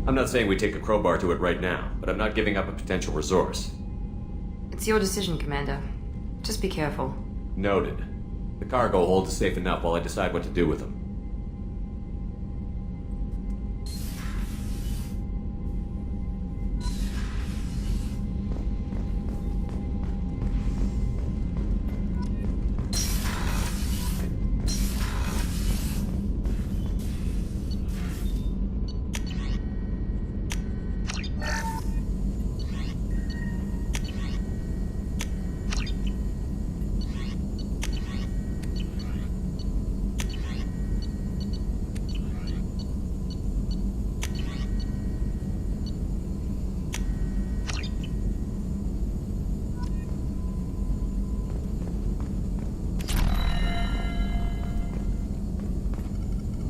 I'm not saying we take a crowbar to it right now, but I'm not giving up a potential resource. It's your decision, Commander. Just be careful. Noted. The cargo hold is safe enough while I decide what to do with them.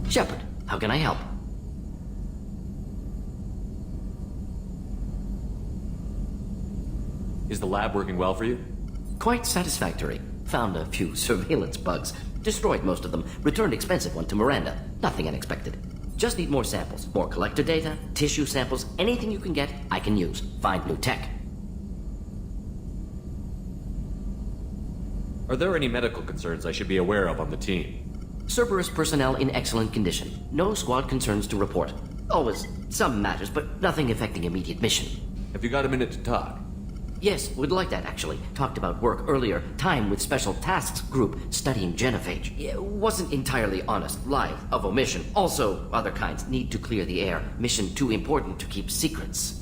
Shepard, how can I help? Is the lab working well for you? Quite satisfactory. Found a few surveillance bugs. Destroyed most of them. Returned expensive one to Miranda. Nothing unexpected. Just need more samples. More collector data, tissue samples, anything you can get, I can use. Find new tech. Are there any medical concerns I should be aware of on the team? Cerberus personnel in excellent condition. No squad concerns to report. Always some matters, but nothing affecting immediate mission. Have you got a minute to talk? Yes, would like that actually. Talked about work earlier. Time with Special Tasks Group studying genophage. Yeah, wasn't entirely honest. Lied of omission. Also, other kinds need to clear the air. Mission too important to keep secrets.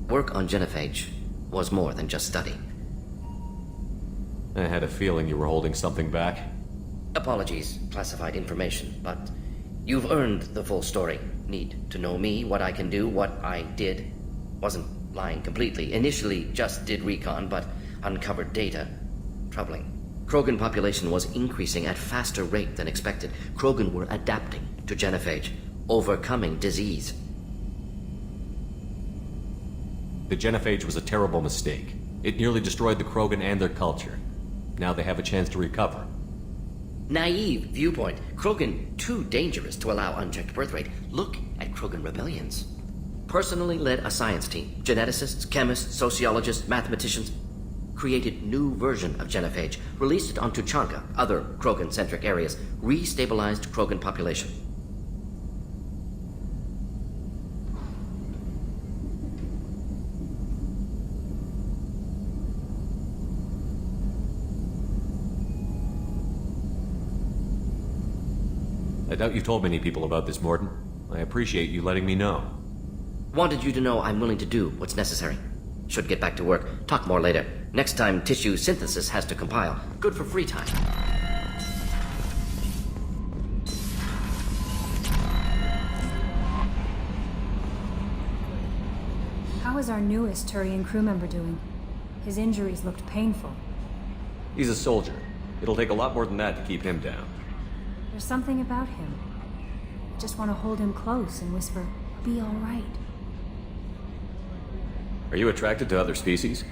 Work on genophage was more than just study. I had a feeling you were holding something back. Apologies, classified information, but you've earned the full story. Need to know me, what I can do, what I did. Wasn't lying completely. Initially just did recon, but uncovered data. Troubling. Krogan population was increasing at faster rate than expected. Krogan were adapting to genophage, overcoming disease. The genophage was a terrible mistake. It nearly destroyed the Krogan and their culture. Now they have a chance to recover. Naive viewpoint. Krogan too dangerous to allow unchecked birth rate. Look at Krogan rebellions. Personally led a science team. Geneticists, chemists, sociologists, mathematicians. Created new version of genophage. Released it onto Chanka, other Krogan-centric areas. Restabilized Krogan population. I doubt you've told many people about this, Mordin. I appreciate you letting me know. Wanted you to know I'm willing to do what's necessary. Should get back to work. Talk more later. Next time tissue synthesis has to compile. Good for free time. How is our newest Turian crew member doing? His injuries looked painful. He's a soldier. It'll take a lot more than that to keep him down. There's something about him. I just want to hold him close and whisper, "Be all right." Are you attracted to other species?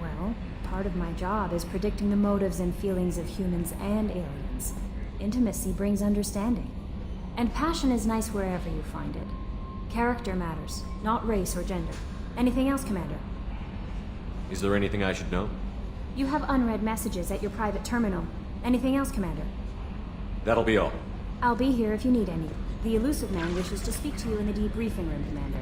Well, part of my job is predicting the motives and feelings of humans and aliens. Intimacy brings understanding. And passion is nice wherever you find it. Character matters, not race or gender. Anything else, Commander? Is there anything I should know? You have unread messages at your private terminal. Anything else, Commander? That'll be all. I'll be here if you need any. The Elusive Man wishes to speak to you in the debriefing room, Commander.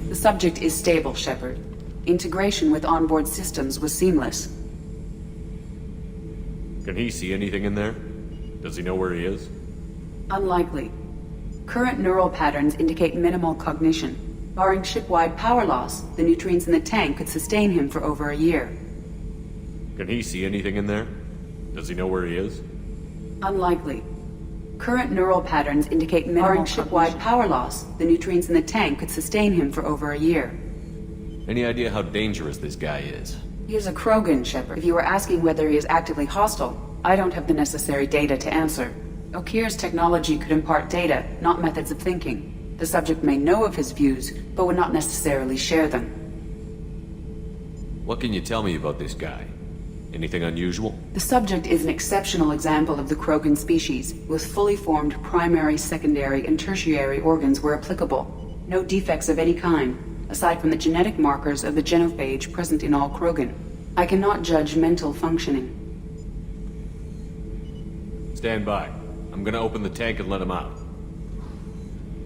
The subject is stable, Shepard. Integration with onboard systems was seamless. Can he see anything in there? Does he know where he is? Unlikely. Current neural patterns indicate minimal cognition. Barring ship-wide power loss, the nutrients in the tank could sustain him for over a year. Can he see anything in there? Does he know where he is? Unlikely. Current neural patterns indicate minimal Barring ship-wide power loss, the nutrients in the tank could sustain him for over a year. Any idea how dangerous this guy is? He is a Krogan, Shepard. If you were asking whether he is actively hostile, I don't have the necessary data to answer. Okir's technology could impart data, not methods of thinking. The subject may know of his views, but would not necessarily share them. What can you tell me about this guy? Anything unusual? The subject is an exceptional example of the Krogan species, with fully formed primary, secondary, and tertiary organs where applicable. No defects of any kind, aside from the genetic markers of the genophage present in all Krogan. I cannot judge mental functioning. Stand by. I'm gonna open the tank and let him out.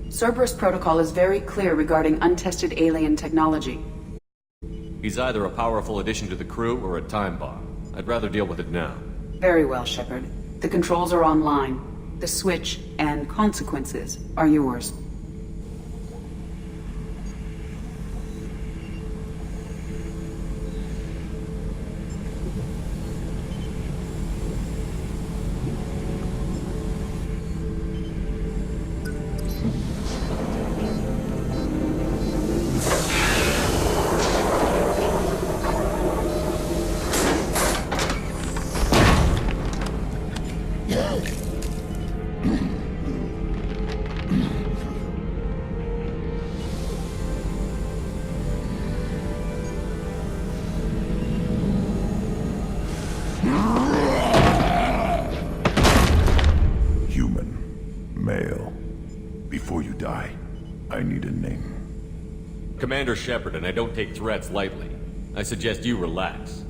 Cerberus protocol is very clear regarding untested alien technology. He's either a powerful addition to the crew or a time bomb. I'd rather deal with it now. Very well, Shepard. The controls are online. The switch and consequences are yours. Commander Shepard, and I don't take threats lightly. I suggest you relax.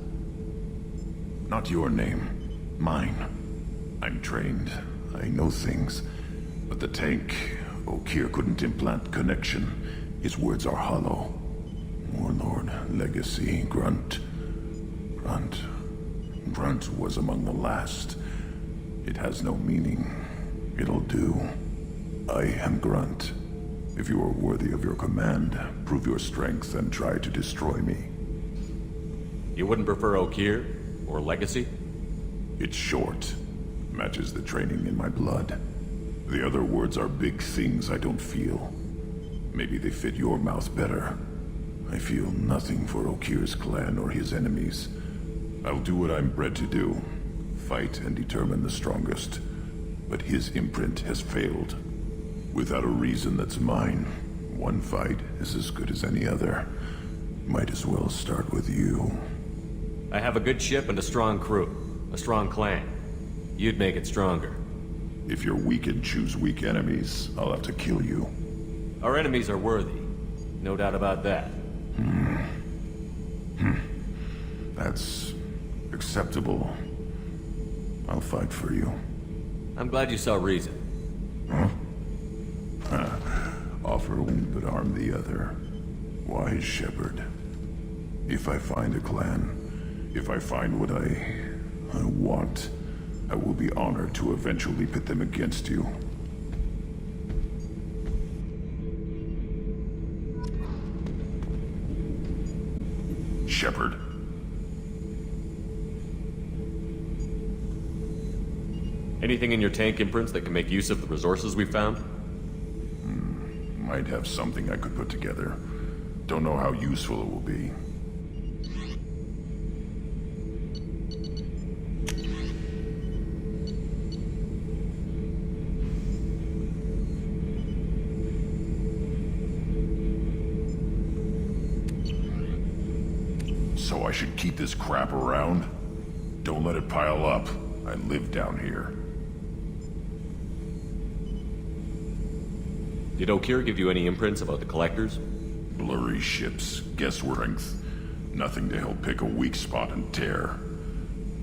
Not your name. Mine. I'm trained. I know things. But the tank, Okir couldn't implant connection. His words are hollow. Warlord, Legacy, Grunt. Grunt was among the last. It has no meaning. It'll do. I am Grunt. If you are worthy of your command, prove your strength and try to destroy me. You wouldn't prefer Okir? Or Legacy? It's short. Matches the training in my blood. The other words are big things I don't feel. Maybe they fit your mouth better. I feel nothing for Okir's clan or his enemies. I'll do what I'm bred to do. Fight and determine the strongest. But his imprint has failed. Without a reason that's mine, one fight is as good as any other. Might as well start with you. I have a good ship and a strong crew. A strong clan. You'd make it stronger. If you're weak and choose weak enemies, I'll have to kill you. Our enemies are worthy. No doubt about that. That's acceptable. I'll fight for you. I'm glad you saw reason. Huh? Offer one but arm the other. Wise Shepard. If I find a clan, if I find what I want, I will be honored to eventually pit them against you. Shepard. Anything in your tank imprints that can make use of the resources we found? Might have something I could put together. Don't know how useful it will be. So I should keep this crap around? Don't let it pile up. I live down here. Did Okir give you any imprints about the Collectors? Blurry ships, guesswork strength. Nothing to help pick a weak spot and tear.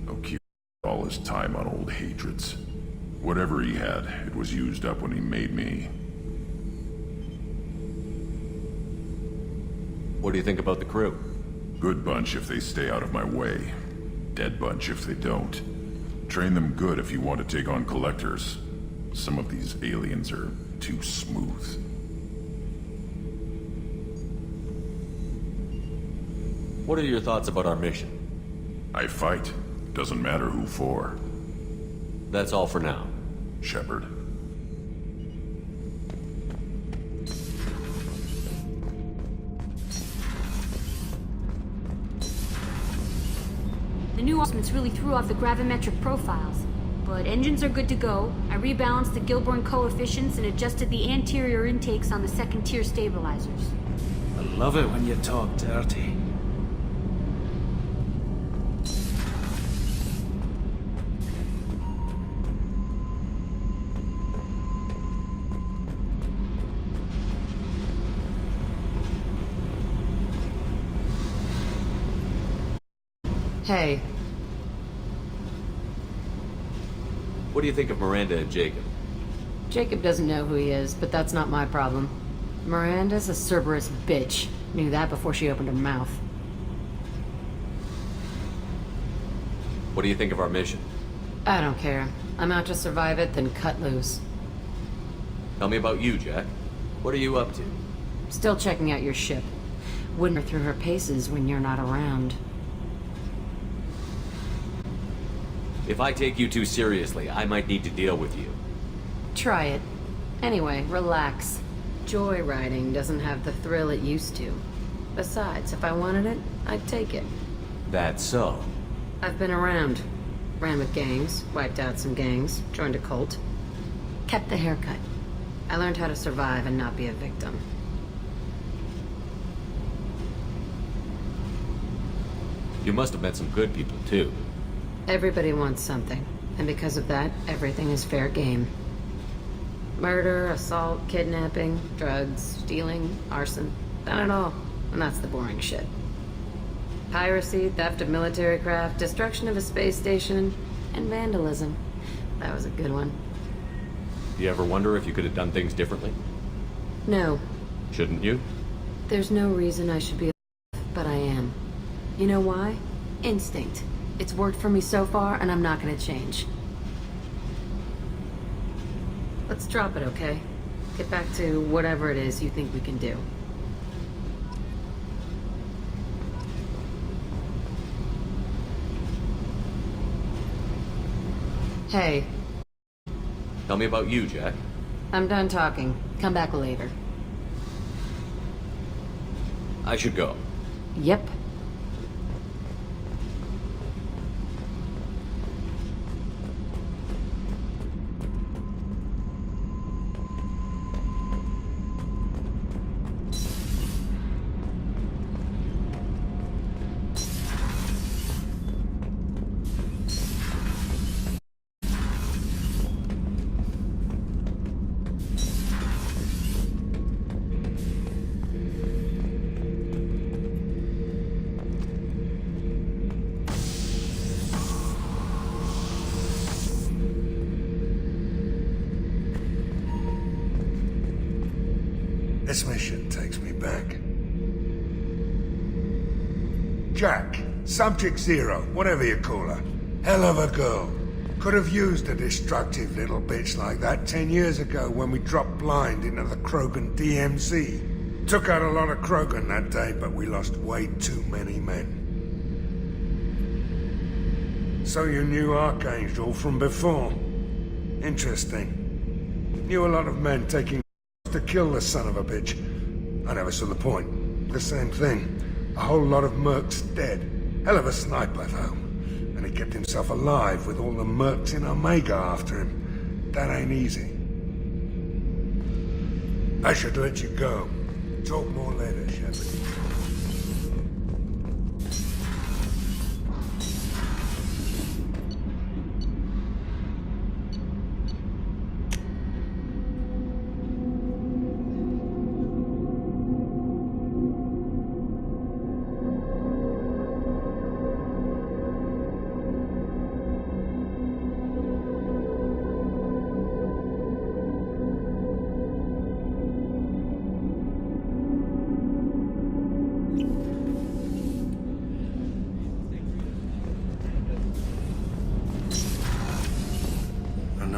Okir all his time on old hatreds. Whatever he had, it was used up when he made me. What do you think about the crew? Good bunch if they stay out of my way. Dead bunch if they don't. Train them good if you want to take on collectors. Some of these aliens are too smooth. What are your thoughts about our mission? I fight. Doesn't matter who for. That's all for now. Shepard. The new adjustments really threw off the gravimetric profiles. But engines are good to go. I rebalanced the Gilborn coefficients and adjusted the anterior intakes on the second-tier stabilizers. I love it when you talk dirty. Hey, What do you think of Miranda and Jacob? Jacob doesn't know who he is, but that's not my problem. Miranda's a Cerberus bitch. Knew that before she opened her mouth. What do you think of our mission? I don't care. I'm out to survive it, then cut loose. Tell me about you, Jack. What are you up to? Still checking out your ship. Wouldn't her through her paces when you're not around. If I take you too seriously, I might need to deal with you. Try it. Anyway, relax. Joyriding doesn't have the thrill it used to. Besides, if I wanted it, I'd take it. That's so. I've been around. Ran with gangs, wiped out some gangs, joined a cult. Kept the haircut. I learned how to survive and not be a victim. You must have met some good people, too. Everybody wants something, and because of that, everything is fair game. Murder, assault, kidnapping, drugs, stealing, arson, done it all. And that's the boring shit. Piracy, theft of military craft, destruction of a space station, and vandalism. That was a good one. Do you ever wonder if you could have done things differently? No, Shouldn't you? there's no reason I should be alive, but I am. You know why? Instinct. It's worked for me so far, and I'm not gonna change. Let's drop it, okay? Get back to whatever it is you think we can do. Hey, Tell me about you, Jack. I'm done talking. Come back later. I should go. Yep. This mission takes me back. Jack, Subject Zero, whatever you call her. Hell of a girl. Could have used a destructive little bitch like that 10 years ago when we dropped blind into the Krogan DMZ. Took out a lot of Krogan that day, but we lost way too many men. So you knew Archangel from before. Interesting. Knew a lot of men taking to kill the son of a bitch. I never saw the point. The same thing. A whole lot of mercs dead. Hell of a sniper, though. And he kept himself alive with all the mercs in Omega after him. That ain't easy. I should let you go. Talk more later, Shepard.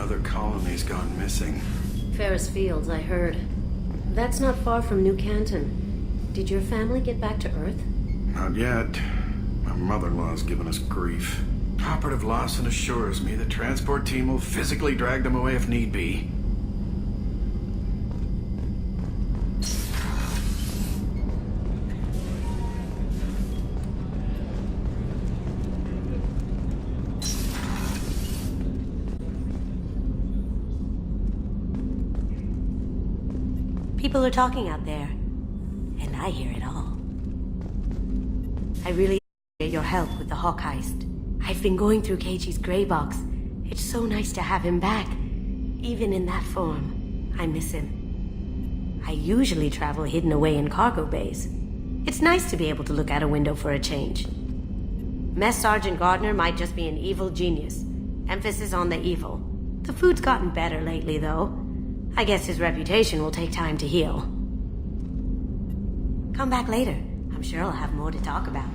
Another colony's gone missing. Ferris Fields, I heard. That's not far from New Canton. Did your family get back to Earth? Not yet. My mother-in-law's given us grief. Operative Lawson assures me the transport team will physically drag them away if need be. People are talking out there, and I hear it all. I really appreciate your help with the Hawk heist. I've been going through Keiichi's gray box. It's so nice to have him back, even in that form. I miss him. I usually travel hidden away in cargo bays. It's nice to be able to look out a window for a change. Mess Sergeant Gardner might just be an evil genius. Emphasis on the evil. The food's gotten better lately, though. I guess his reputation will take time to heal. Come back later. I'm sure I'll have more to talk about.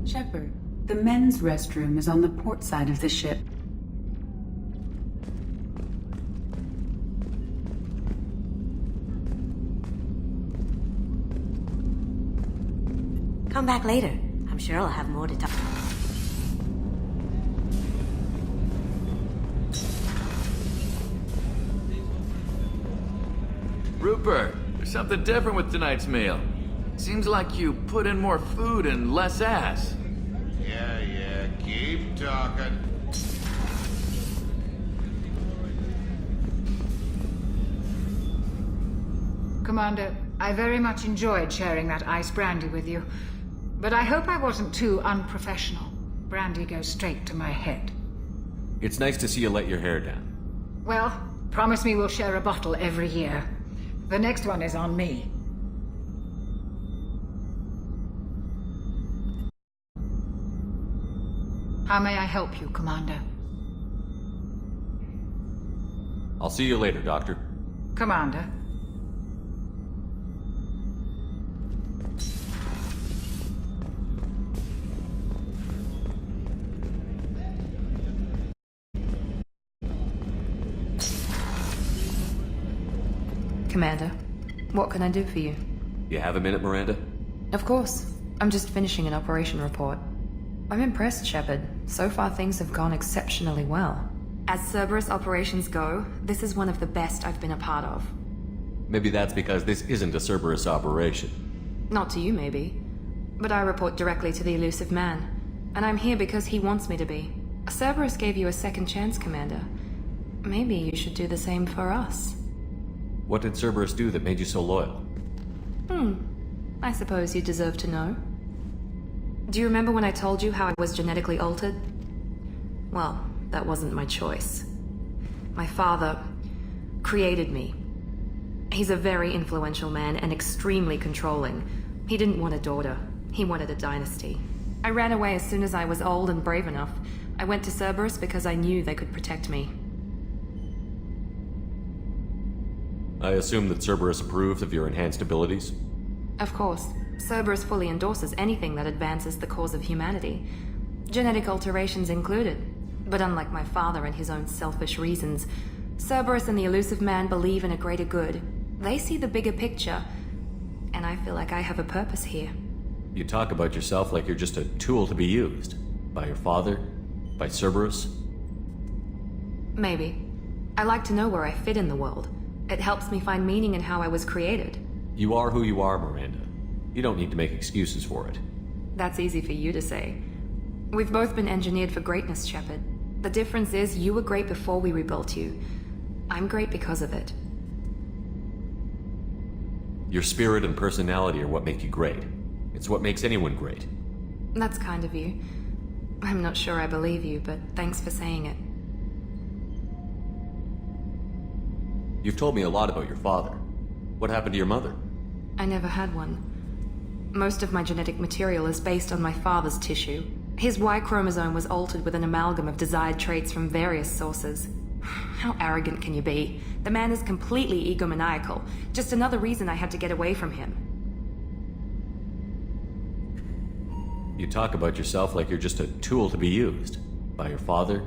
Shepard, the men's restroom is on the port side of the ship. Come back later. I'm sure I'll have more to talk. Rupert, there's something different with tonight's meal. Seems like you put in more food and less ass. Yeah, keep talking. Commander, I very much enjoyed sharing that ice brandy with you. But I hope I wasn't too unprofessional. Brandy goes straight to my head. It's nice to see you let your hair down. Well, promise me we'll share a bottle every year. The next one is on me. How may I help you, Commander? I'll see you later, Doctor. Commander. Commander, what can I do for you? You have a minute, Miranda? Of course. I'm just finishing an operation report. I'm impressed, Shepard. So far things have gone exceptionally well. As Cerberus operations go, this is one of the best I've been a part of. Maybe that's because this isn't a Cerberus operation. Not to you, maybe. But I report directly to the Elusive Man. And I'm here because he wants me to be. Cerberus gave you a second chance, Commander. Maybe you should do the same for us. What did Cerberus do that made you so loyal? I suppose you deserve to know. Do you remember when I told you how I was genetically altered? Well, that wasn't my choice. My father created me. He's a very influential man and extremely controlling. He didn't want a daughter. He wanted a dynasty. I ran away as soon as I was old and brave enough. I went to Cerberus because I knew they could protect me. I assume that Cerberus approved of your enhanced abilities? Of course. Cerberus fully endorses anything that advances the cause of humanity. Genetic alterations included. But unlike my father and his own selfish reasons, Cerberus and the Elusive Man believe in a greater good. They see the bigger picture, and I feel like I have a purpose here. You talk about yourself like you're just a tool to be used. By your father? By Cerberus? Maybe. I like to know where I fit in the world. It helps me find meaning in how I was created. You are who you are, Miranda. You don't need to make excuses for it. That's easy for you to say. We've both been engineered for greatness, Shepard. The difference is you were great before we rebuilt you. I'm great because of it. Your spirit and personality are what make you great. It's what makes anyone great. That's kind of you. I'm not sure I believe you, but thanks for saying it. You've told me a lot about your father. What happened to your mother? I never had one. Most of my genetic material is based on my father's tissue. His Y chromosome was altered with an amalgam of desired traits from various sources. How arrogant can you be? The man is completely egomaniacal. Just another reason I had to get away from him. You talk about yourself like you're just a tool to be used. By your father?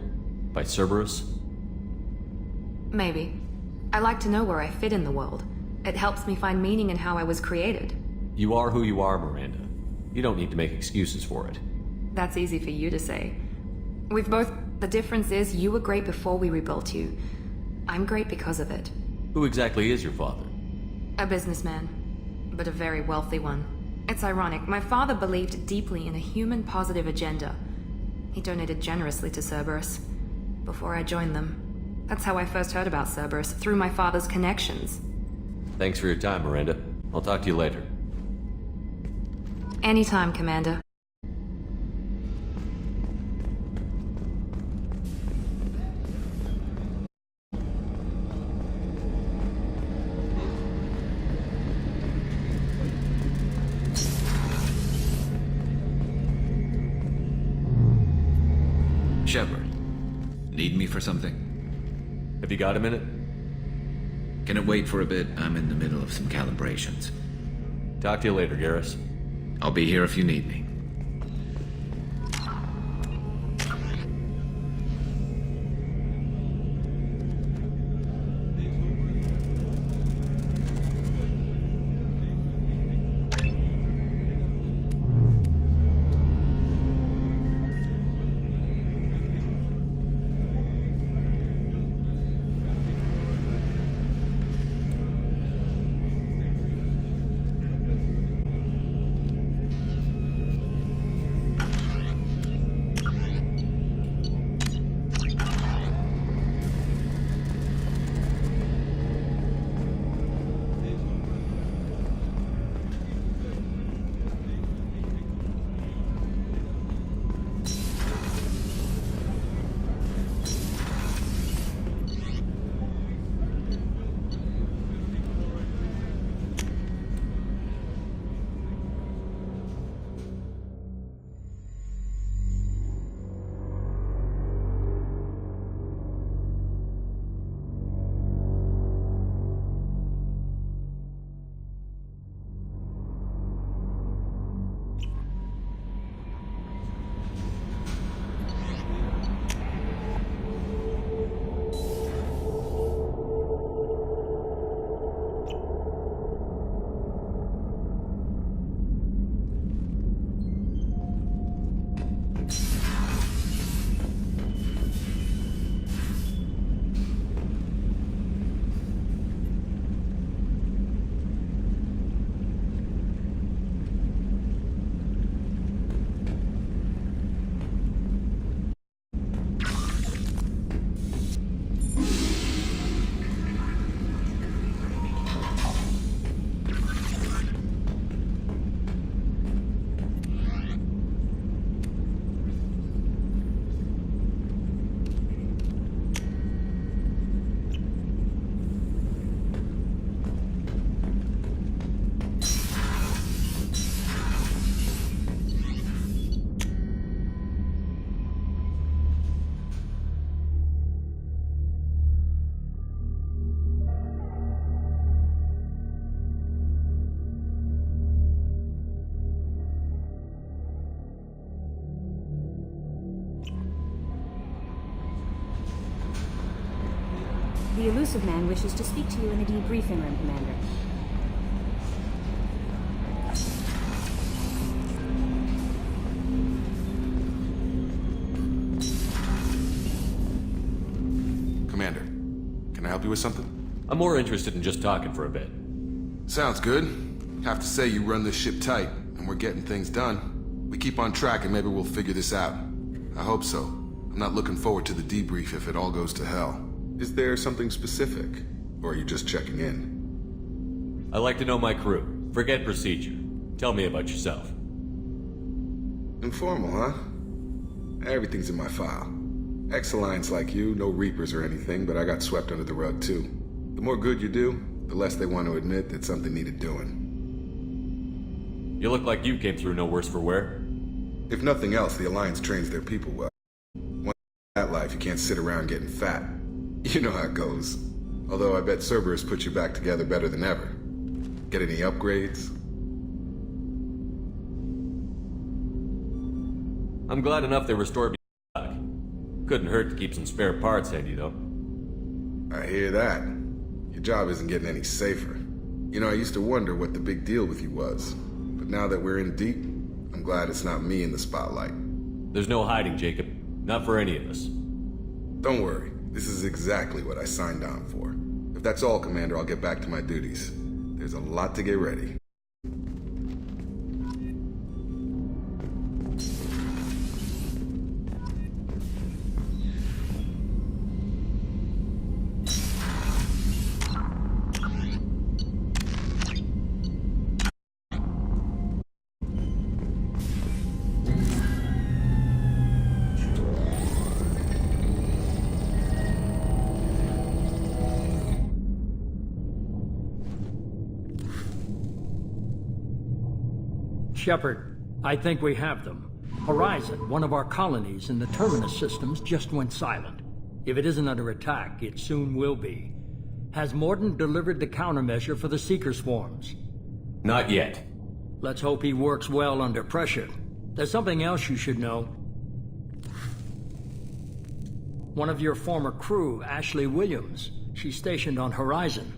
By Cerberus? Maybe. I like to know where I fit in the world. It helps me find meaning in how I was created. You are who you are, Miranda. You don't need to make excuses for it. That's easy for you to say. We've both... The difference is you were great before we rebuilt you. I'm great because of it. Who exactly is your father? A businessman, but a very wealthy one. It's ironic. My father believed deeply in a human-positive agenda. He donated generously to Cerberus before I joined them. That's how I first heard about Cerberus, through my father's connections. Thanks for your time, Miranda. I'll talk to you later. Anytime, Commander. Shepard, need me for something? Have you got a minute? Can it wait for a bit? I'm in the middle of some calibrations. Talk to you later, Garrus. I'll be here if you need me. The Illusive Man wishes to speak to you in the debriefing room, Commander. Commander, can I help you with something? I'm more interested in just talking for a bit. Sounds good. Have to say you run this ship tight, and we're getting things done. We keep on track and maybe we'll figure this out. I hope so. I'm not looking forward to the debrief if it all goes to hell. Is there something specific? Or are you just checking in? I like to know my crew. Forget procedure. Tell me about yourself. Informal, huh? Everything's in my file. Ex-Alliance like you, no Reapers or anything, but I got swept under the rug too. The more good you do, the less they want to admit that something needed doing. You look like you came through no worse for wear. If nothing else, the Alliance trains their people well. Once in that life, you can't sit around getting fat. You know how it goes. Although I bet Cerberus put you back together better than ever. Get any upgrades? I'm glad enough they restored me back. Couldn't hurt to keep some spare parts handy, though. I hear that. Your job isn't getting any safer. You know, I used to wonder what the big deal with you was. But now that we're in deep, I'm glad it's not me in the spotlight. There's no hiding, Jacob. Not for any of us. Don't worry. This is exactly what I signed on for. If that's all, Commander, I'll get back to my duties. There's a lot to get ready. Shepard, I think we have them. Horizon, one of our colonies in the Terminus systems, just went silent. If it isn't under attack, it soon will be. Has Mordin delivered the countermeasure for the Seeker swarms? Not yet. Let's hope he works well under pressure. There's something else you should know. One of your former crew, Ashley Williams, she's stationed on Horizon.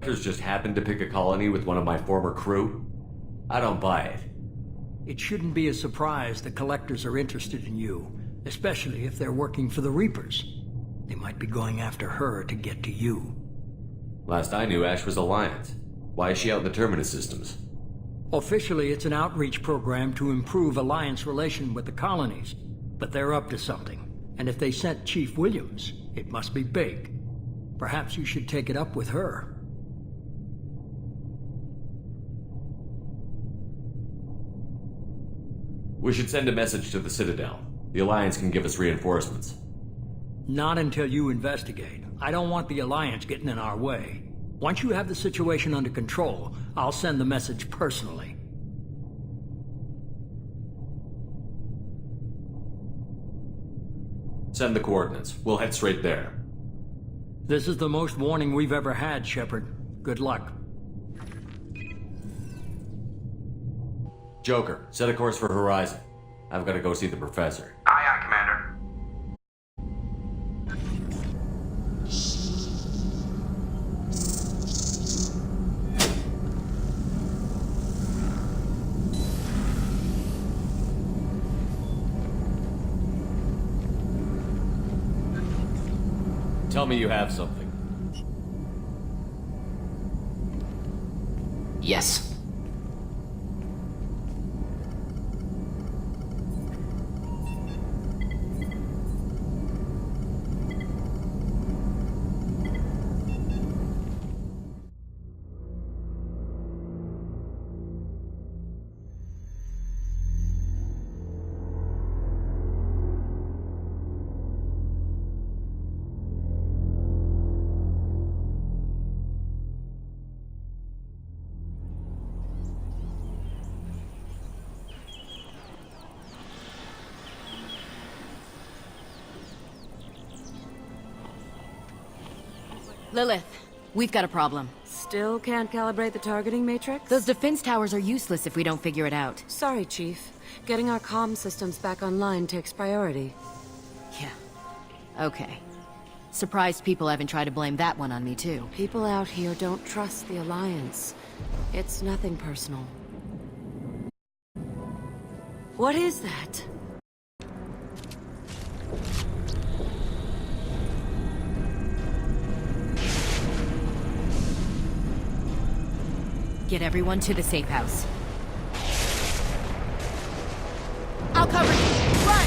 Just happened to pick a colony with one of my former crew? I don't buy it. It shouldn't be a surprise the Collectors are interested in you, especially if they're working for the Reapers. They might be going after her to get to you. Last I knew, Ash was Alliance. Why is she out in the Terminus systems? Officially, it's an outreach program to improve Alliance relation with the colonies, but they're up to something. And if they sent Chief Williams, it must be big. Perhaps you should take it up with her. We should send a message to the Citadel. The Alliance can give us reinforcements. Not until you investigate. I don't want the Alliance getting in our way. Once you have the situation under control, I'll send the message personally. Send the coordinates. We'll head straight there. This is the most warning we've ever had, Shepard. Good luck. Joker, set a course for Horizon. I've got to go see the Professor. Aye, aye, Commander. Tell me you have something. Yes. Lilith, we've got a problem. Still can't calibrate the targeting matrix? Those defense towers are useless if we don't figure it out. Sorry, Chief. Getting our comm systems back online takes priority. Yeah. Okay. Surprised people haven't tried to blame that one on me, too. People out here don't trust the Alliance. It's nothing personal. What is that? Get everyone to the safe house. I'll cover you! Run!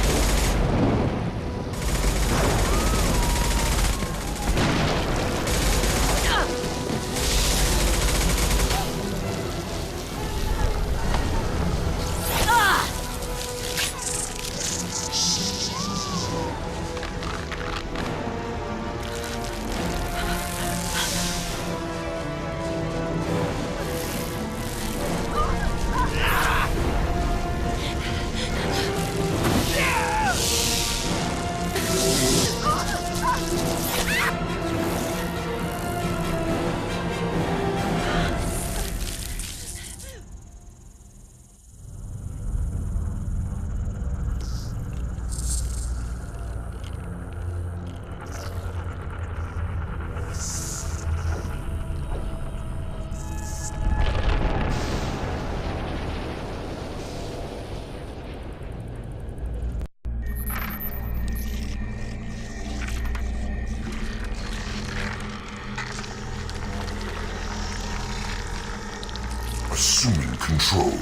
Assuming control.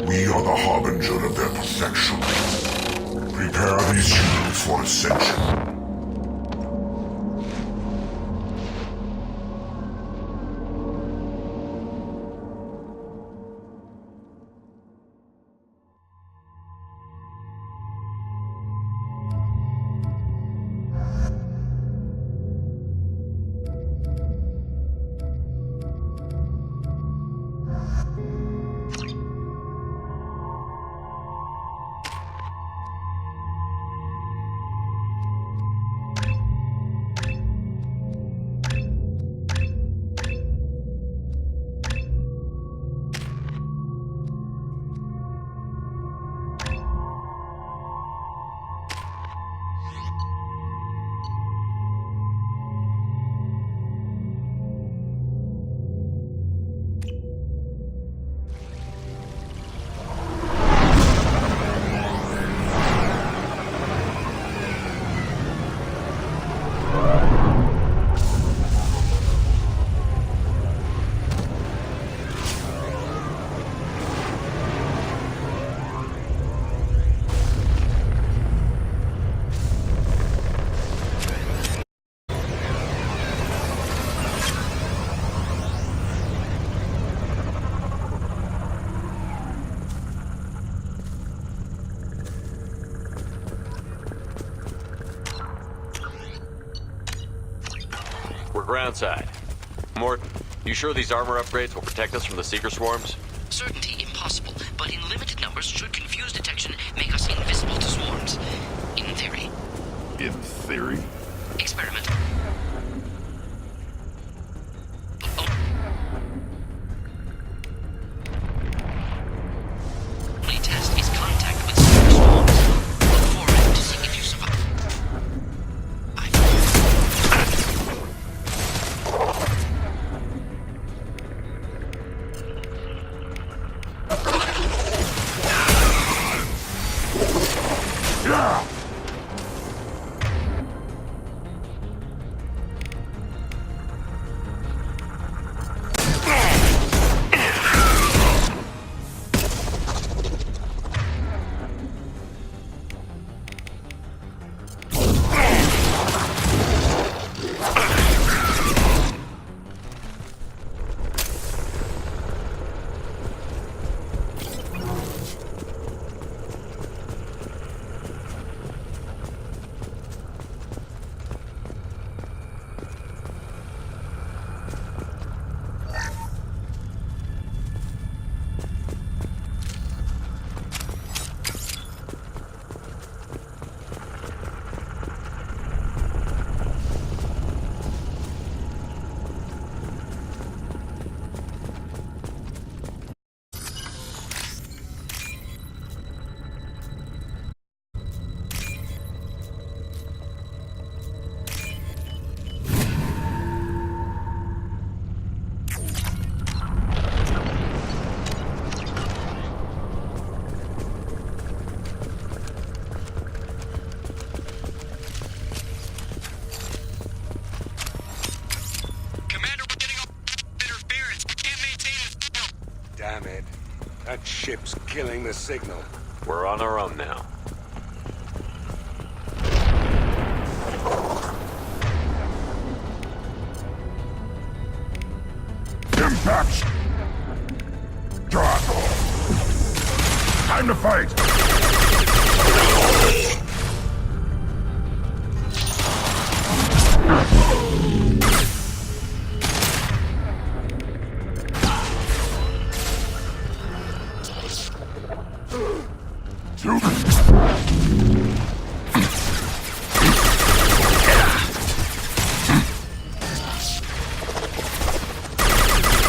We are the harbinger of their perfection. Prepare these humans for ascension. We're groundside. Mort, you sure these armor upgrades will protect us from the Seeker swarms? Certainty impossible, but in limited numbers should confuse detection make us invisible to swarms. In theory. In theory? Experiment. Only test is contact with Seeker swarms. Look for it to see if you survive. That ship's killing the signal. We're on our own now. Impact! Drop! Time to fight!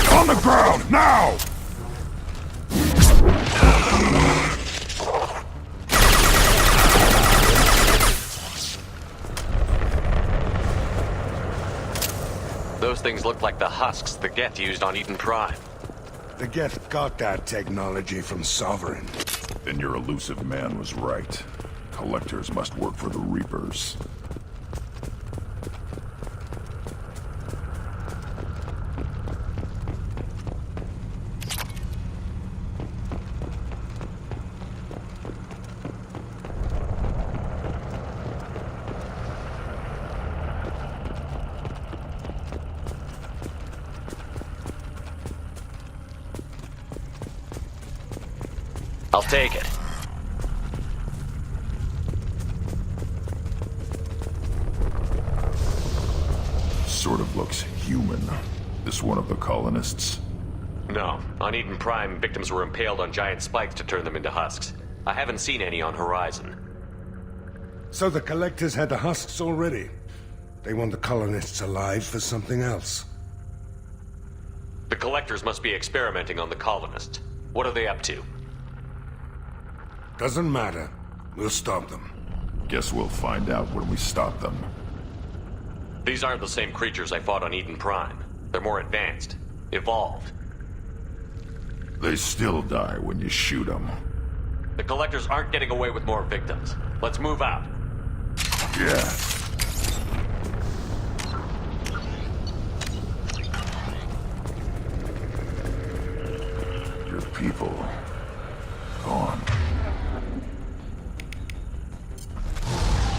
On the ground, now! Those things look like the husks the Geth used on Eden Prime. The Geth got that technology from Sovereign. Then your elusive man was right. Collectors must work for the Reapers. I'll take it. Sort of looks human. This one of the colonists? No. On Eden Prime, victims were impaled on giant spikes to turn them into husks. I haven't seen any on Horizon. So the Collectors had the husks already. They want the colonists alive for something else. The Collectors must be experimenting on the colonists. What are they up to? Doesn't matter. We'll stop them. Guess we'll find out when we stop them. These aren't the same creatures I fought on Eden Prime. They're more advanced. Evolved. They still die when you shoot them. The Collectors aren't getting away with more victims. Let's move out. Yeah. Your people... gone.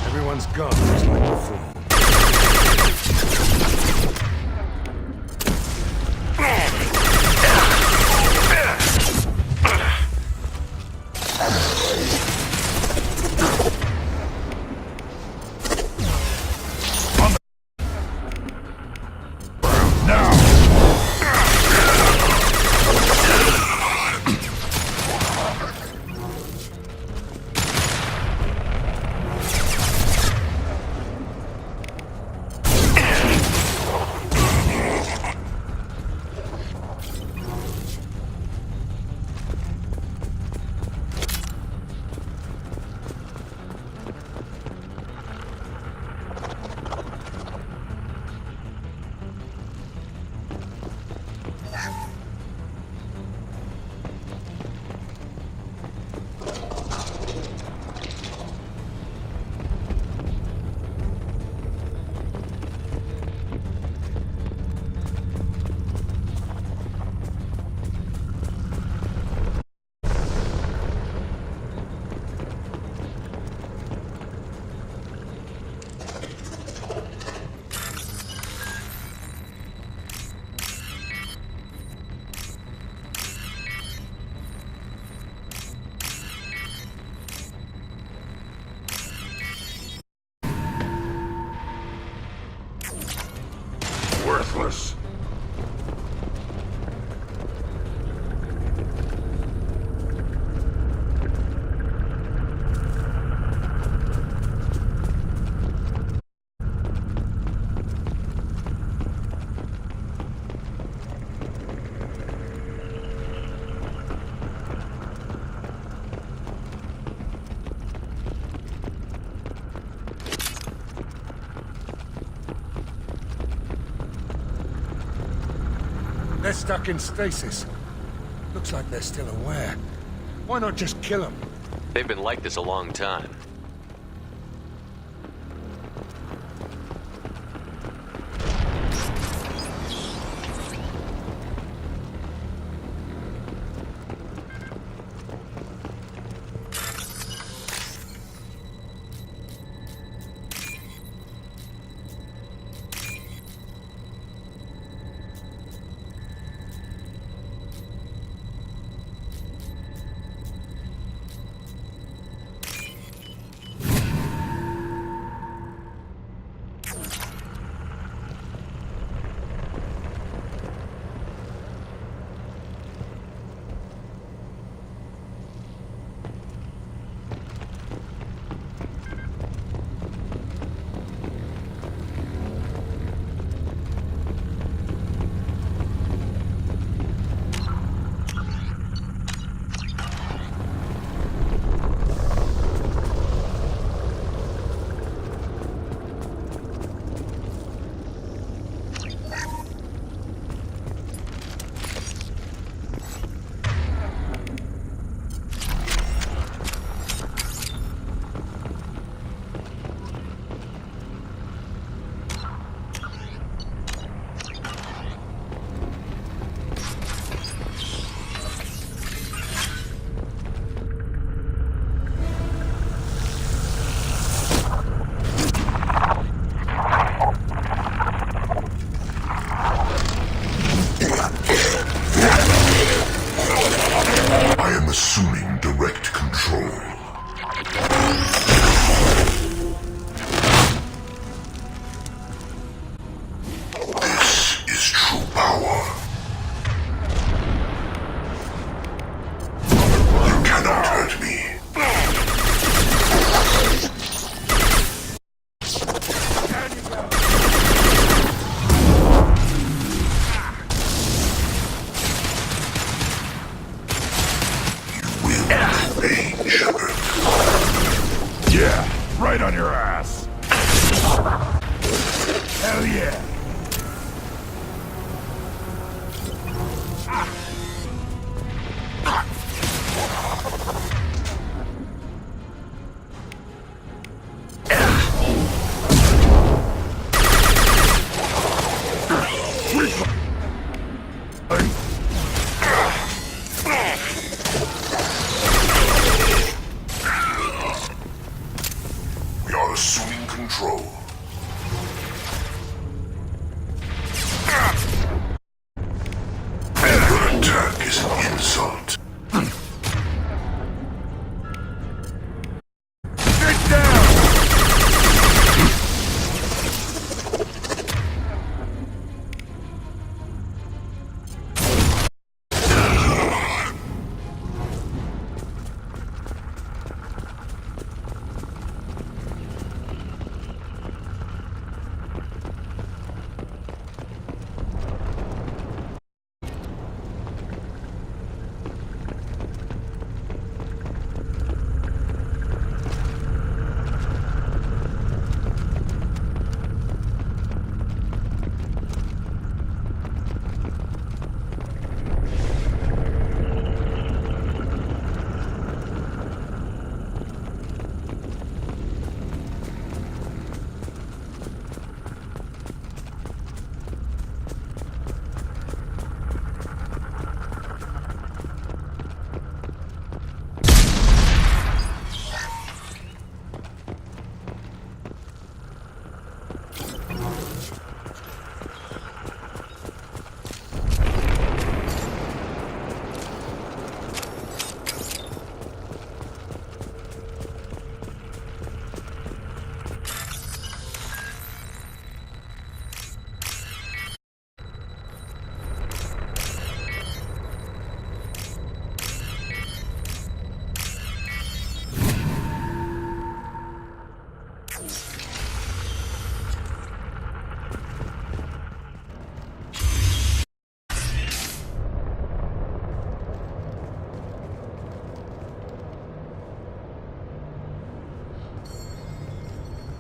Everyone's gone, just like before. Worthless. They're stuck in stasis. Looks like they're still aware. Why not just kill them? They've been like this a long time.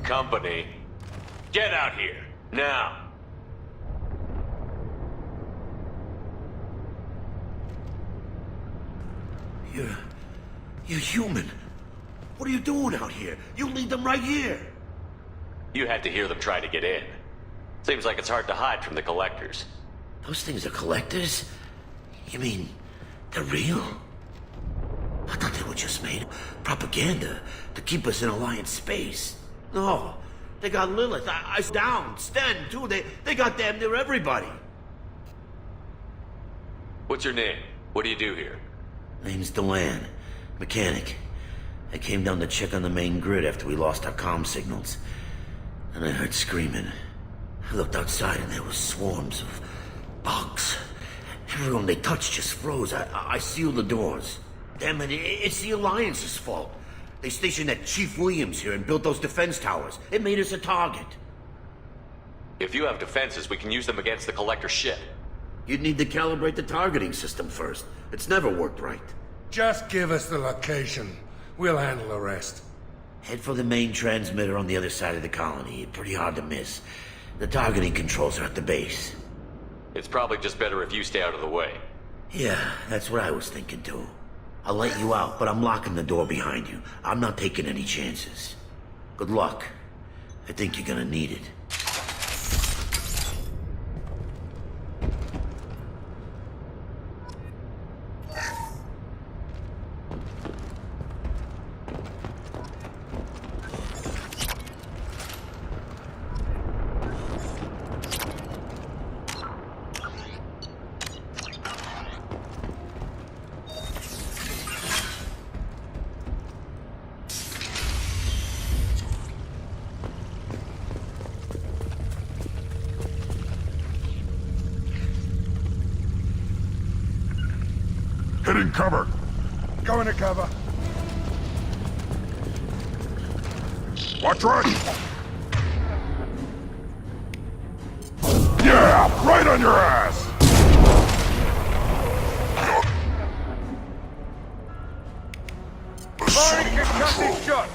company. Get out here, now. You're human. What are you doing out here? You lead them right here. You had to hear them try to get in. Seems like it's hard to hide from the collectors. Those things are collectors? You mean, they're real? I thought they were just made propaganda to keep us in Alliance space. No, they got Lilith, I down, Sten, too. They got damn near everybody. What's your name? What do you do here? Name's Delan, mechanic. I came down to check on the main grid after we lost our comm signals. And I heard screaming. I looked outside and there were swarms of bugs. Everyone they touched just froze. I sealed the doors. Damn it, it's the Alliance's fault. They stationed that Chief Williams here and built those defense towers. It made us a target. If you have defenses, we can use them against the Collector ship. You'd need to calibrate the targeting system first. It's never worked right. Just give us the location. We'll handle the rest. Head for the main transmitter on the other side of the colony. Pretty hard to miss. The targeting controls are at the base. It's probably just better if you stay out of the way. Yeah, that's what I was thinking too. I'll let you out, but I'm locking the door behind you. I'm not taking any chances. Good luck. I think you're gonna need it. Hitting cover. Go into cover. Watch right. Yeah, right on your ass. Firing concussive shot.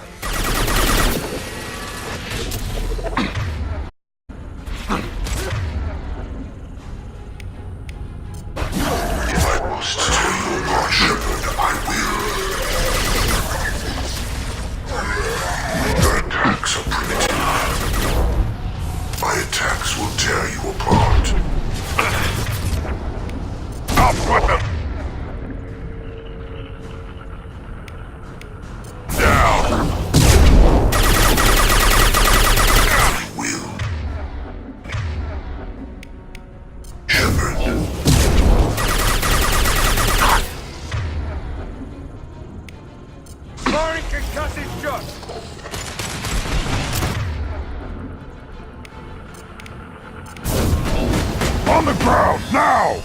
On the ground, now!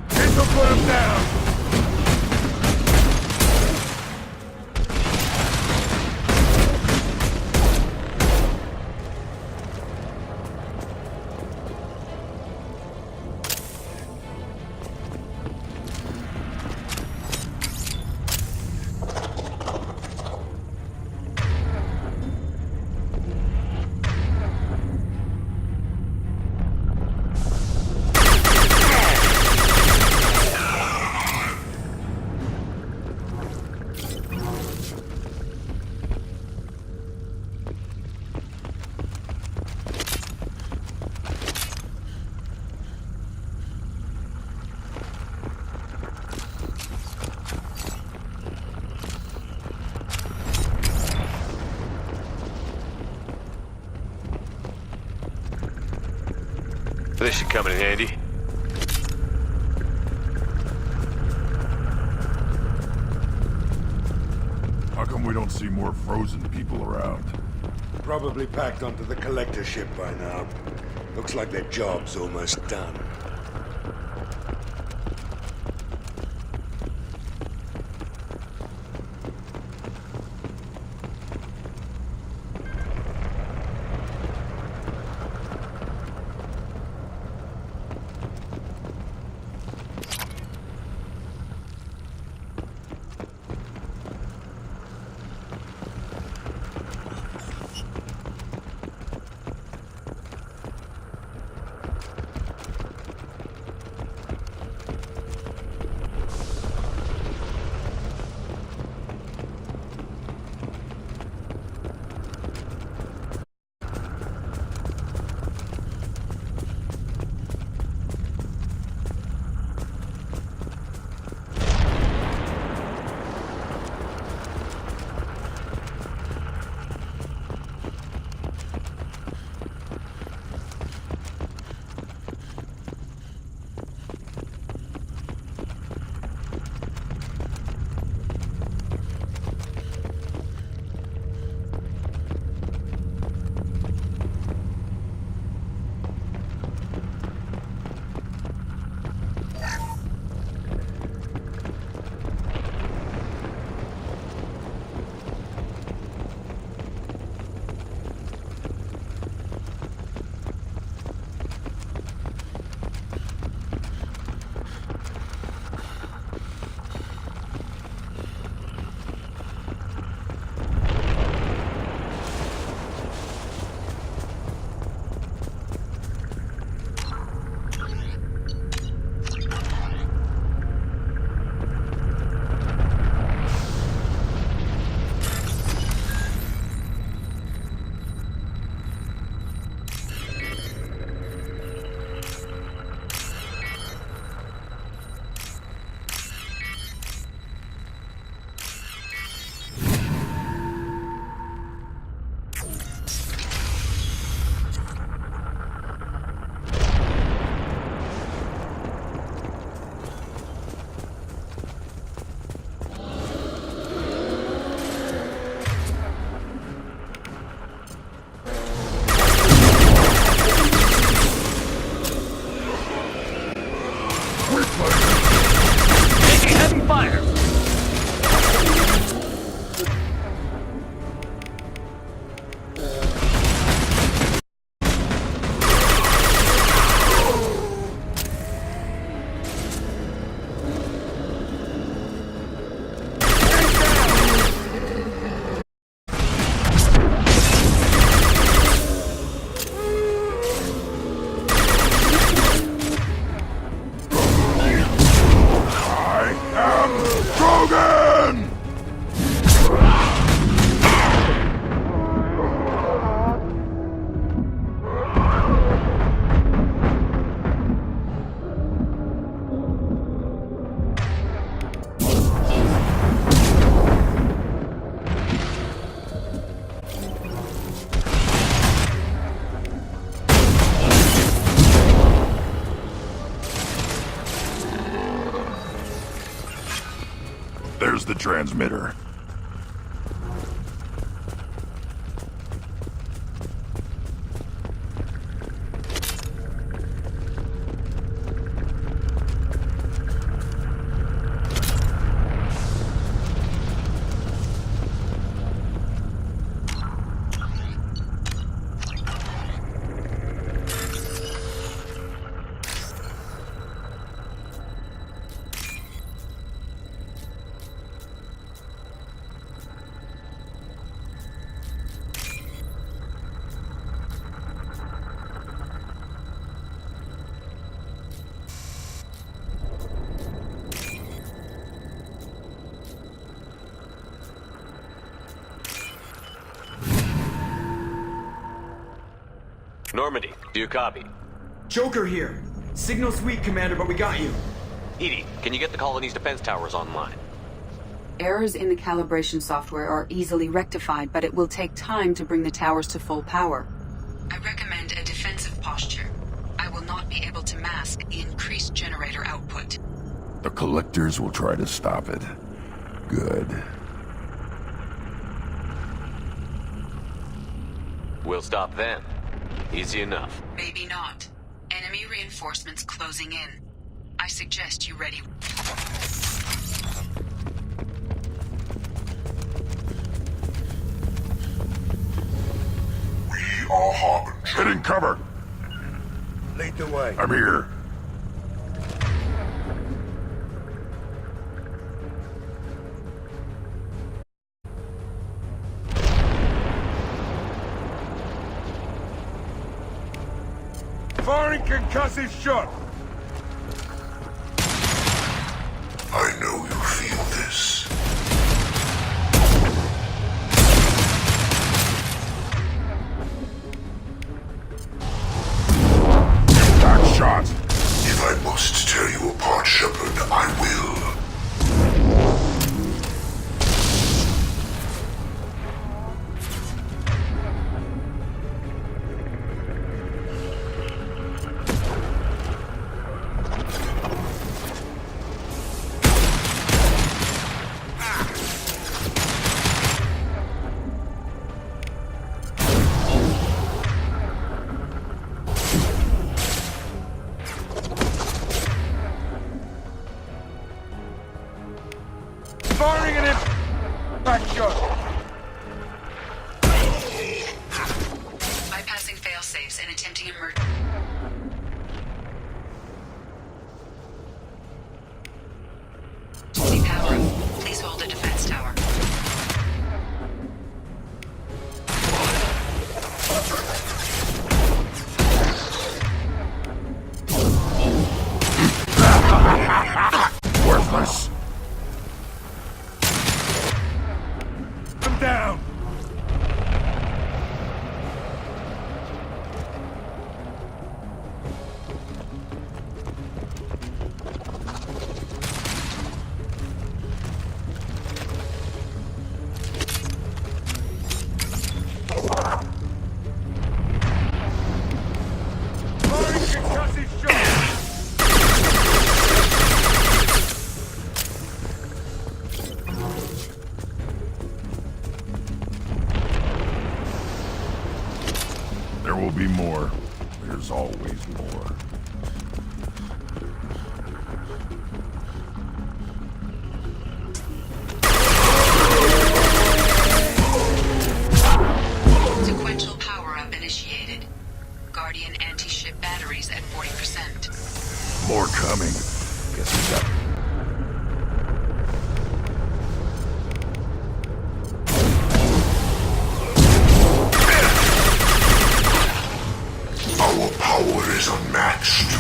This'll put him down! This should come in handy. How come we don't see more frozen people around? Probably packed onto the collector ship by now. Looks like their job's almost done. transmitter. Normandy, do you copy? Joker here. Signal's weak, Commander, but we got you. Edie, can you get the colony's defense towers online? Errors in the calibration software are easily rectified, but it will take time to bring the towers to full power. I recommend a defensive posture. I will not be able to mask the increased generator output. The Collectors will try to stop it. Good. We'll stop them. Easy enough. Maybe not. Enemy reinforcements closing in. I suggest you ready. We are Harbingers. Get in cover! Lead the way. I'm here. Firing concussive shot. I know you feel this. Impact shot. If I must tear you apart, Shepard, I will. Firing an impact shot. Bypassing failsafes and attempting a merge. Power up. Please hold the defense tower. Worthless. Come down. Firing concussive shot. There will be more. There's always more. Sequential power-up initiated. Guardian anti-ship batteries at 40%. More coming. Guess we got... Our power is unmatched.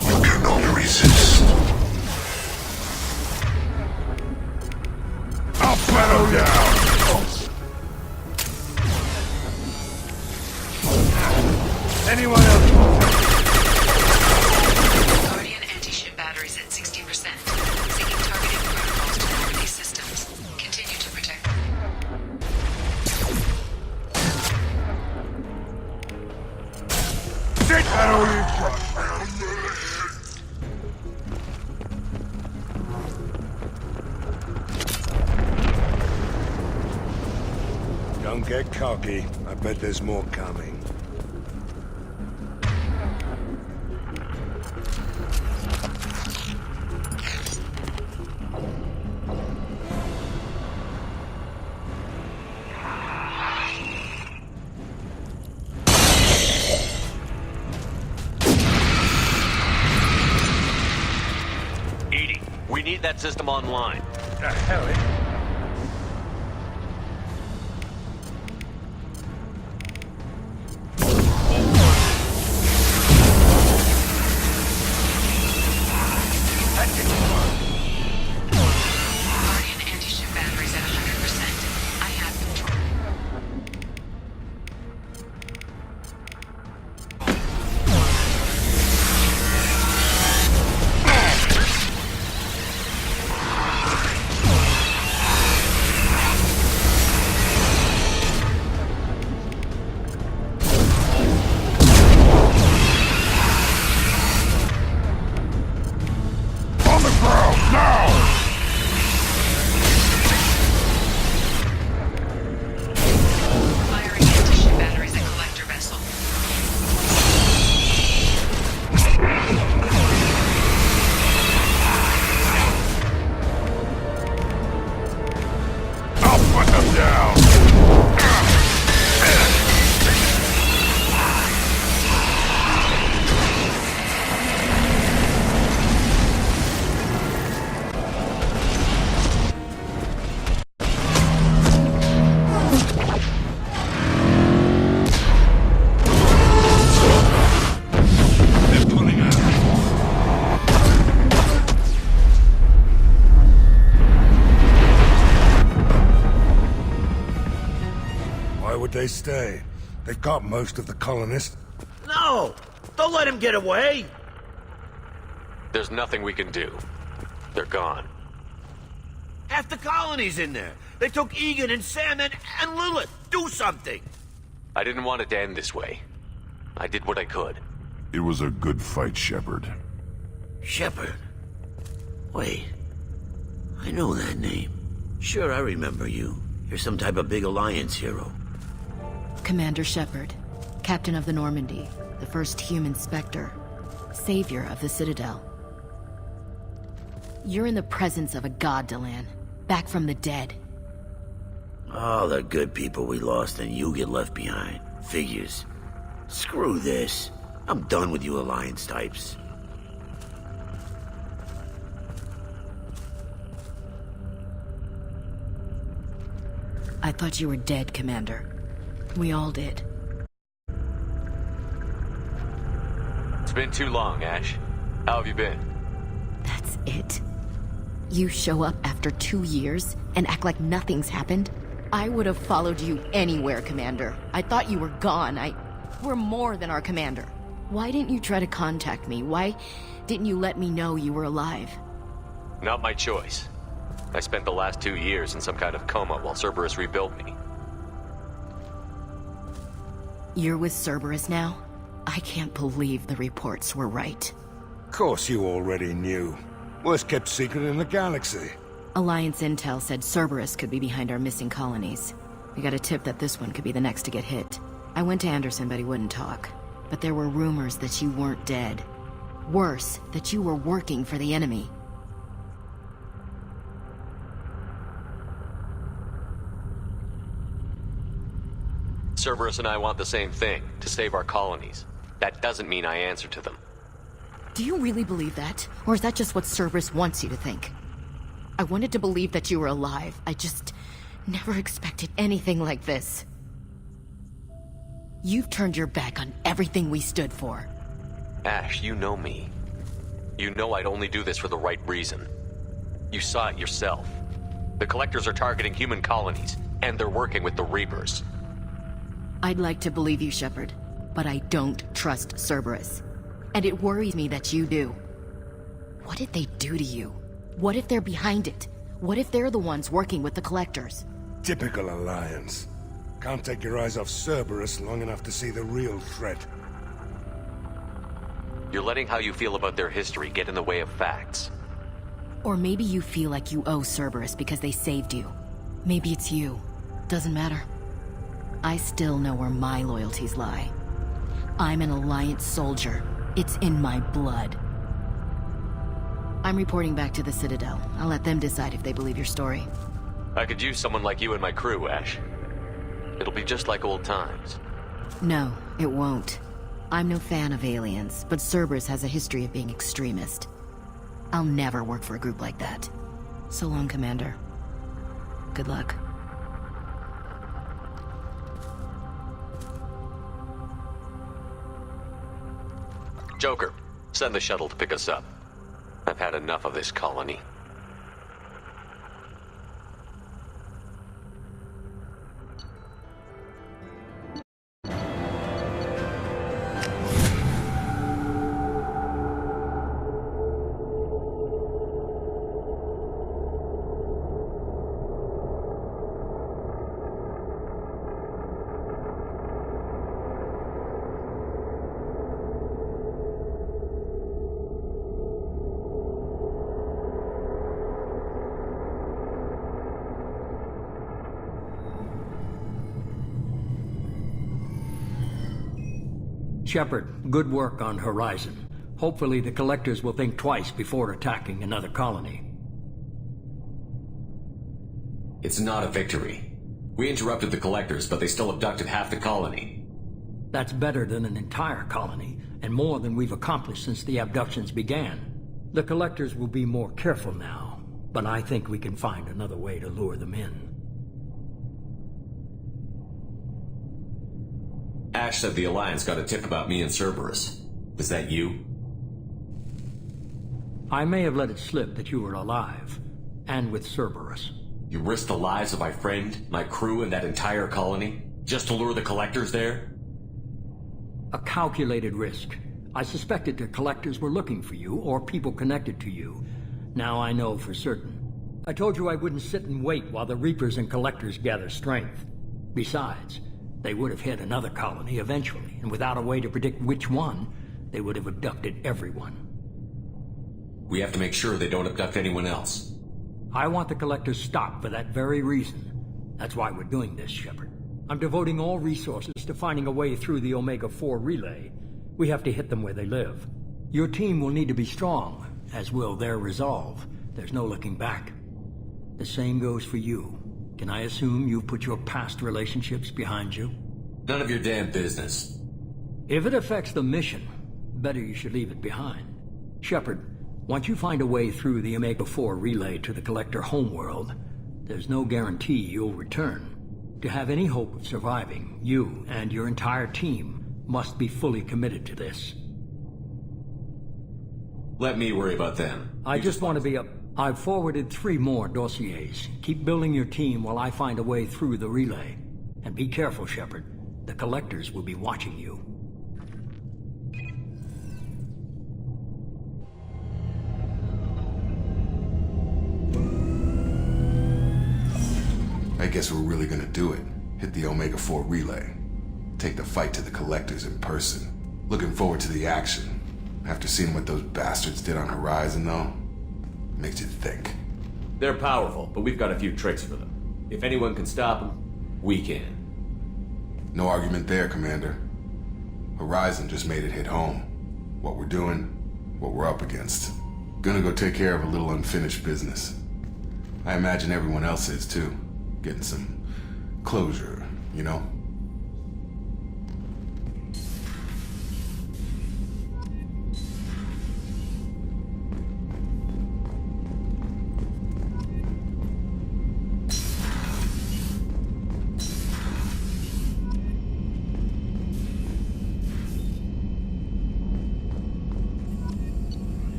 You cannot resist. I'll battle down. Anyone else? Guardian anti-ship batteries at 60%. Seeking targeting protocols to lower these systems. Continue to protect. Take that all you've got. Don't get cocky. I bet there's more coming. EDI, we need that system online. The hell it... They stay. They've got most of the colonists. No! Don't let him get away! There's nothing we can do. They're gone. Half the colony's in there. They took Egan and Sam and Lilith. Do something! I didn't want it to end this way. I did what I could. It was a good fight, Shepard. Shepard? Wait. I know that name. Sure, I remember you. You're some type of big Alliance hero. Commander Shepard, Captain of the Normandy, the first human Spectre, Savior of the Citadel. You're in the presence of a god, Delan, back from the dead. All the good people we lost and you get left behind. Figures. Screw this. I'm done with you Alliance types. I thought you were dead, Commander. We all did. It's been too long, Ash. How have you been? That's it? You show up after 2 years and act like nothing's happened? I would have followed you anywhere, Commander. I thought you were gone. We're more than our commander. Why didn't you try to contact me? Why didn't you let me know you were alive? Not my choice. I spent the last 2 years in some kind of coma while Cerberus rebuilt me. You're with Cerberus now? I can't believe the reports were right. Of course you already knew. Worst kept secret in the galaxy. Alliance intel said Cerberus could be behind our missing colonies. We got a tip that this one could be the next to get hit. I went to Anderson, but he wouldn't talk. But there were rumors that you weren't dead. Worse, that you were working for the enemy. Cerberus and I want the same thing, to save our colonies. That doesn't mean I answer to them. Do you really believe that? Or is that just what Cerberus wants you to think? I wanted to believe that you were alive. I just never expected anything like this. You've turned your back on everything we stood for. Ash, you know me. You know I'd only do this for the right reason. You saw it yourself. The Collectors are targeting human colonies, and they're working with the Reapers. I'd like to believe you, Shepard, but I don't trust Cerberus. And it worries me that you do. What did they do to you? What if they're behind it? What if they're the ones working with the Collectors? Typical Alliance. Can't take your eyes off Cerberus long enough to see the real threat. You're letting how you feel about their history get in the way of facts. Or maybe you feel like you owe Cerberus because they saved you. Maybe it's you. Doesn't matter. I still know where my loyalties lie. I'm an Alliance soldier. It's in my blood. I'm reporting back to the Citadel. I'll let them decide if they believe your story. I could use someone like you in my crew, Ash. It'll be just like old times. No, it won't. I'm no fan of aliens, but Cerberus has a history of being extremist. I'll never work for a group like that. So long, Commander. Good luck. Joker, send the shuttle to pick us up. I've had enough of this colony. Shepard, good work on Horizon. Hopefully the Collectors will think twice before attacking another colony. It's not a victory. We interrupted the Collectors, but they still abducted half the colony. That's better than an entire colony, and more than we've accomplished since the abductions began. The Collectors will be more careful now, but I think we can find another way to lure them in. Ash said the Alliance got a tip about me and Cerberus. Was that you? I may have let it slip that you were alive, and with Cerberus. You risked the lives of my friend, my crew, and that entire colony? Just to lure the Collectors there? A calculated risk. I suspected the Collectors were looking for you, or people connected to you. Now I know for certain. I told you I wouldn't sit and wait while the Reapers and Collectors gather strength. Besides, they would have hit another colony eventually, and without a way to predict which one, they would have abducted everyone. We have to make sure they don't abduct anyone else. I want the Collectors stopped for that very reason. That's why we're doing this, Shepard. I'm devoting all resources to finding a way through the Omega-4 relay. We have to hit them where they live. Your team will need to be strong, as will their resolve. There's no looking back. The same goes for you. Can I assume you've put your past relationships behind you? None of your damn business. If it affects the mission, better you should leave it behind. Shepard, once you find a way through the Omega-4 relay to the Collector homeworld, there's no guarantee you'll return. To have any hope of surviving, you and your entire team must be fully committed to this. Let me worry about them. I just want to be up. I've forwarded 3 more dossiers. Keep building your team while I find a way through the relay. And be careful, Shepard. The Collectors will be watching you. I guess we're really gonna do it. Hit the Omega-4 relay. Take the fight to the Collectors in person. Looking forward to the action. After seeing what those bastards did on Horizon, though, makes you think. They're powerful, but we've got a few tricks for them. If anyone can stop them, we can. No argument there, Commander. Horizon just made it hit home. What we're doing, what we're up against. Gonna go take care of a little unfinished business. I imagine everyone else is too. Getting some closure, you know?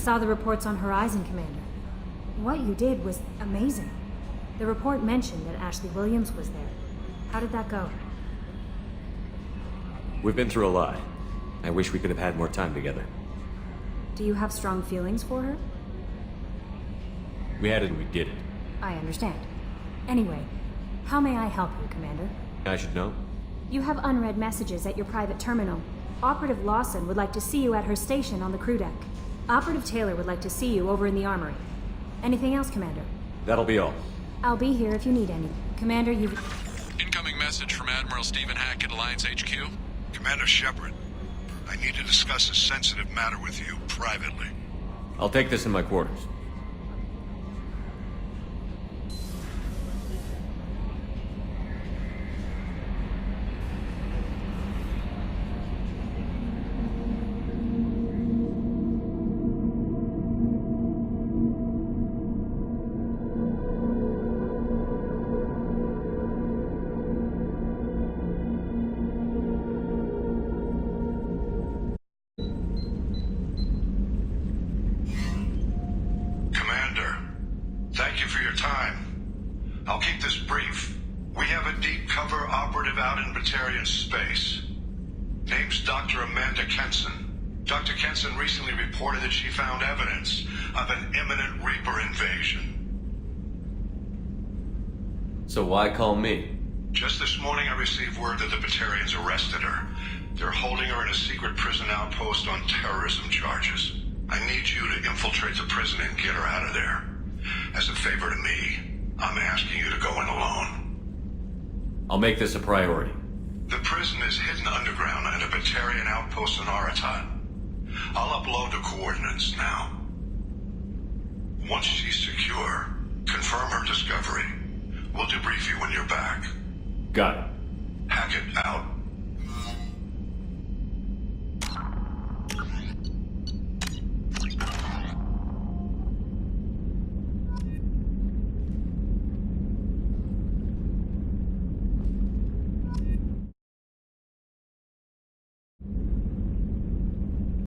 saw the reports on Horizon, Commander. What you did was amazing. The report mentioned that Ashley Williams was there. How did that go? We've been through a lot. I wish we could have had more time together. Do you have strong feelings for her? We had it and we did it. I understand. Anyway, how may I help you, Commander? I should know. You have unread messages at your private terminal. Operative Lawson would like to see you at her station on the crew deck. Operative Taylor would like to see you over in the armory. Anything else, Commander? That'll be all. I'll be here if you need any. Commander, you've... Incoming message from Admiral Stephen Hackett, Alliance HQ. Commander Shepard, I need to discuss a sensitive matter with you privately. I'll take this in my quarters. Thank you for your time. I'll keep this brief. We have a deep cover operative out in Batarian space. Name's Dr. Amanda Kenson. Dr. Kenson recently reported that she found evidence of an imminent Reaper invasion. So why call me? Just this morning I received word that the Batarians arrested her. They're holding her in a secret prison outpost on terrorism charges. I need you to infiltrate the prison and get her out of there. As a favor to me, I'm asking you to go in alone. I'll make this a priority. The prison is hidden underground in a Batarian outpost in Aratat. I'll upload the coordinates now. Once she's secure, confirm her discovery. We'll debrief you when you're back. Got it. Hackett out.